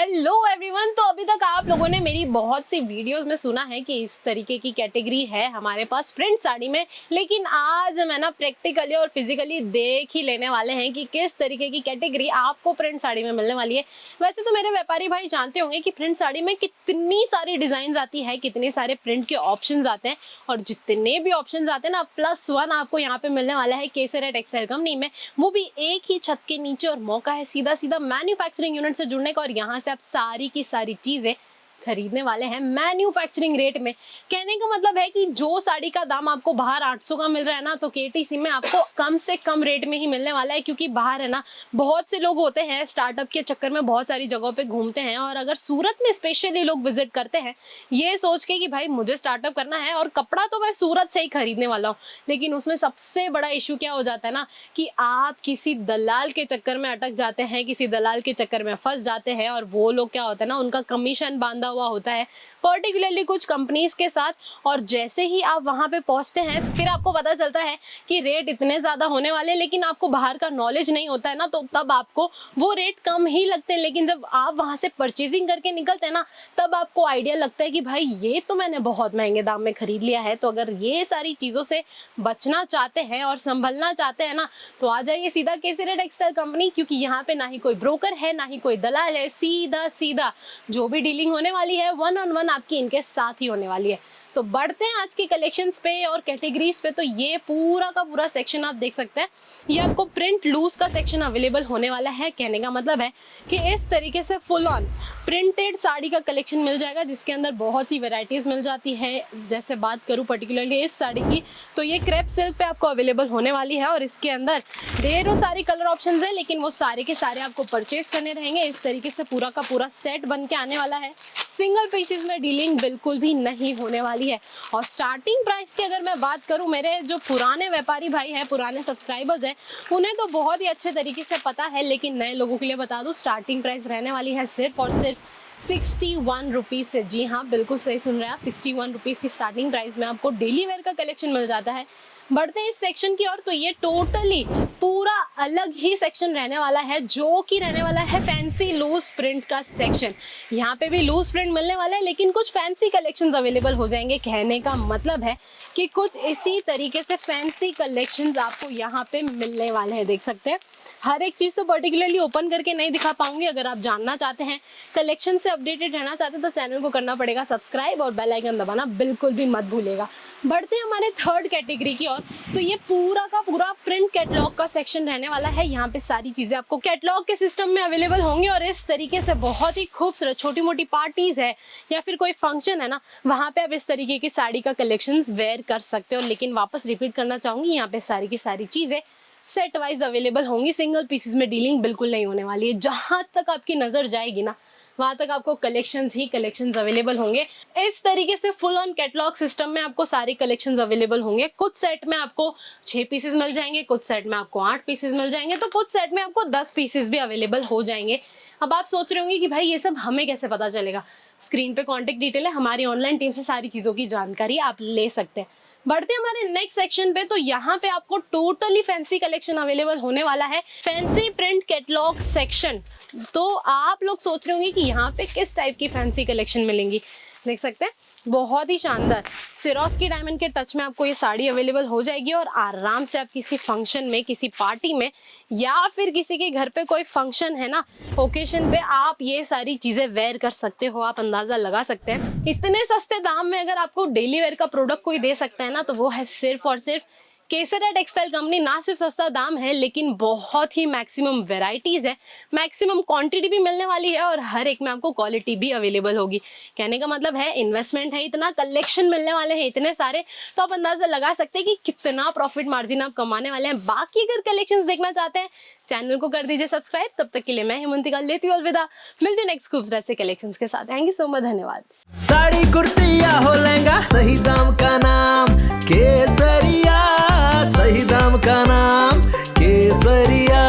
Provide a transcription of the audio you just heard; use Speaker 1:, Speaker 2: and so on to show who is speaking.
Speaker 1: Hello everyone. तो अभी तक आप लोगों ने मेरी बहुत सी वीडियोस में सुना है कि इस तरीके की कैटेगरी है हमारे पास प्रिंट साड़ी में, लेकिन आज मैं ना प्रैक्टिकली और फिजिकली देख ही लेने वाले हैं कि किस तरीके की कैटेगरी आपको प्रिंट साड़ी में मिलने वाली है। वैसे तो मेरे व्यापारी भाई जानते होंगे कि प्रिंट साड़ी में कितनी सारी डिजाइन आती है, कितने सारे प्रिंट के ऑप्शन आते हैं, और जितने भी ऑप्शन आते हैं ना +1 आपको यहाँ पे मिलने वाला है केसरिया टेक्सटाइल कंपनी में, वो भी एक ही छत के नीचे। और मौका है सीधा सीधा मैन्युफैक्चरिंग यूनिट से जुड़ने का, और यहाँ से आप सारी की सारी चीजें खरीदने वाले हैं मैन्युफैक्चरिंग रेट में। कहने का मतलब है कि जो साड़ी का दाम आपको बाहर 800 का मिल रहा है ना, तो केटीसी में आपको कम से कम रेट में ही मिलने वाला है। क्योंकि बाहर है ना बहुत से लोग होते हैं स्टार्टअप के चक्कर में बहुत सारी जगहों पे घूमते हैं, और अगर सूरत में स्पेशली लोग विजिट करते हैं ये सोच के कि भाई मुझे स्टार्टअप करना है और कपड़ा तो मैं सूरत से ही खरीदने वाला हूँ, लेकिन उसमें सबसे बड़ा इशू क्या हो जाता है ना कि आप किसी दलाल के चक्कर में अटक जाते हैं, किसी दलाल के चक्कर में फंस जाते हैं। और वो लोग क्या होता है ना, उनका कमीशन बांधा हुआ होता है पर्टिकुलरली कुछ कंपनीज के साथ, और जैसे ही आप वहां पे पहुंचते हैं फिर आपको पता चलता है कि रेट इतने ज्यादा होने वाले, लेकिन आपको बाहर का नॉलेज नहीं होता है ना, तो तब आपको वो रेट कम ही लगते हैं। लेकिन जब आप वहां से परचेजिंग करके निकलते हैं ना, तब आपको आइडिया लगता है कि भाई ये तो मैंने बहुत महंगे दाम में खरीद लिया है। तो अगर ये सारी चीजों से बचना चाहते हैं और संभलना चाहते हैं ना, तो आ जाइए सीधा केसरिया टेक्सटाइल कंपनी, क्योंकि यहाँ पे ना ही कोई ब्रोकर है, ना ही कोई दलाल है। सीधा सीधा जो भी डीलिंग होने वाली है 1-on-1 आपकी इनके साथ ही होने वाली है। तो बढ़ते हैं आज के कलेक्शंस पे और कैटेगरीज पे। तो ये पूरा का पूरा सेक्शन आप देख सकते हैं, ये आपको प्रिंट लूज का सेक्शन अवेलेबल होने वाला है। कहने का मतलब है कि इस तरीके से फुल ऑन प्रिंटेड साड़ी का कलेक्शन मिल जाएगा, जिसके अंदर बहुत सी वेराइटीज मिल जाती है। जैसे बात करूं पर्टिकुलरली इस साड़ी की, तो ये क्रेप सिल्क पे आपको अवेलेबल होने वाली है, और इसके अंदर ढेरों सारी कलर ऑप्शन है, लेकिन वो सारे के सारे आपको परचेज करने रहेंगे। इस तरीके से पूरा का पूरा सेट बन के आने वाला है। सिंगल पीसेस में डीलिंग बिल्कुल भी नहीं होने वाली है। और स्टार्टिंग प्राइस की अगर मैं बात करूं, मेरे जो पुराने व्यापारी भाई हैं, पुराने सब्सक्राइबर्स हैं, उन्हें तो बहुत ही अच्छे तरीके से पता है, लेकिन नए लोगों के लिए बता दूं स्टार्टिंग प्राइस रहने वाली है सिर्फ और सिर्फ 61 रुपीज़ से। जी हाँ, बिल्कुल सही सुन रहे हैं आप, 61 रुपीज़ की स्टार्टिंग प्राइस में आपको डेली वेयर का कलेक्शन मिल जाता है। बढ़ते हैं इस सेक्शन की ओर, तो ये टोटली पूरा अलग ही सेक्शन रहने वाला है, जो कि रहने वाला है फैंसी लूज प्रिंट का सेक्शन। यहाँ पे भी लूज प्रिंट मिलने वाला है, लेकिन कुछ फैंसी कलेक्शंस अवेलेबल हो जाएंगे। कहने का मतलब है कि कुछ इसी तरीके से फैंसी कलेक्शंस आपको यहाँ पे मिलने वाले हैं। देख सकते हैं, हर एक चीज़ तो पर्टिकुलरली ओपन करके नहीं दिखा पाऊंगी। अगर आप जानना चाहते हैं, कलेक्शन से अपडेटेड रहना चाहते हैं, तो चैनल को करना पड़ेगा सब्सक्राइब और बेल आइकन दबाना बिल्कुल भी मत भूलेगा। बढ़ते हैं हमारे थर्ड कैटेगरी की ओर, तो ये पूरा का पूरा प्रिंट कैटलॉग का सेक्शन रहने वाला है। यहाँ पे सारी चीज़ें आपको कैटलॉग के सिस्टम में अवेलेबल होंगी, और इस तरीके से बहुत ही खूबसूरत छोटी मोटी पार्टीज है या फिर कोई फंक्शन है ना, वहाँ पे आप इस तरीके की साड़ी का कलेक्शंस वेयर कर सकते हो। लेकिन वापस रिपीट करना चाहूँगी, यहाँ पे सारी की सारी चीज़ें सेट वाइज अवेलेबल होंगी, सिंगल पीसेस में डीलिंग बिल्कुल नहीं होने वाली है। जहां तक आपकी नजर जाएगी ना, वहां तक आपको कलेक्शंस ही कलेक्शंस अवेलेबल होंगे। इस तरीके से फुल ऑन कैटलॉग सिस्टम में आपको सारे कलेक्शंस अवेलेबल होंगे। कुछ सेट में आपको 6 पीसेस मिल जाएंगे, कुछ सेट में आपको 8 पीसेस मिल जाएंगे, तो कुछ सेट में आपको 10 पीसेस भी अवेलेबल हो जाएंगे। अब आप सोच रहे होंगे कि भाई ये सब हमें कैसे पता चलेगा। स्क्रीन पे कॉन्टेक्ट डिटेल है, हमारी ऑनलाइन टीम से सारी चीजों की जानकारी आप ले सकते हैं। बढ़ते हैं हमारे नेक्स्ट सेक्शन पे, तो यहाँ पे आपको टोटली फैंसी कलेक्शन अवेलेबल होने वाला है, फैंसी प्रिंट कैटलॉग सेक्शन। तो आप लोग सोच रहे होंगे कि यहाँ पे किस टाइप की फैंसी कलेक्शन मिलेंगी। देख सकते हैं, बहुत ही शानदार सिरोस्की डायमंड के टच में आपको ये साड़ी अवेलेबल हो जाएगी, और आराम से आप किसी फंक्शन में, किसी पार्टी में, या फिर किसी के घर पे कोई फंक्शन है ना, ओकेशन पे आप ये सारी चीजें वेयर कर सकते हो। आप अंदाजा लगा सकते हैं, इतने सस्ते दाम में अगर आपको डेली वेयर का प्रोडक्ट कोई दे सकता है ना, तो वो है सिर्फ और सिर्फ केसरिया टेक्सटाइल कंपनी। ना सिर्फ सस्ता दाम है, लेकिन बहुत ही मैक्सिमम वेराइटीज है, मैक्सिमम क्वांटिटी भी मिलने वाली है, और हर एक में आपको क्वालिटी भी अवेलेबल होगी। कहने का मतलब है इन्वेस्टमेंट है, इतना कलेक्शन मिलने वाले हैं इतने सारे, तो आप अंदाजा लगा सकते हैं कि कितना प्रॉफिट मार्जिन आप कमाने वाले हैं। बाकी अगर कलेक्शंस देखना चाहते हैं, चैनल को कर दीजिए सब्सक्राइब। तब तक के लिए मैं हेमंतिका लेती हूँ अलविदा, मिलती हूँ नेक्स्ट खूबसूरत से कलेक्शंस के साथ। थैंक यू सो मच, धन्यवाद।
Speaker 2: साड़ी कुर्ती या हो लहंगा, सही दाम का नाम केसरिया, सही दाम का नाम केसरिया।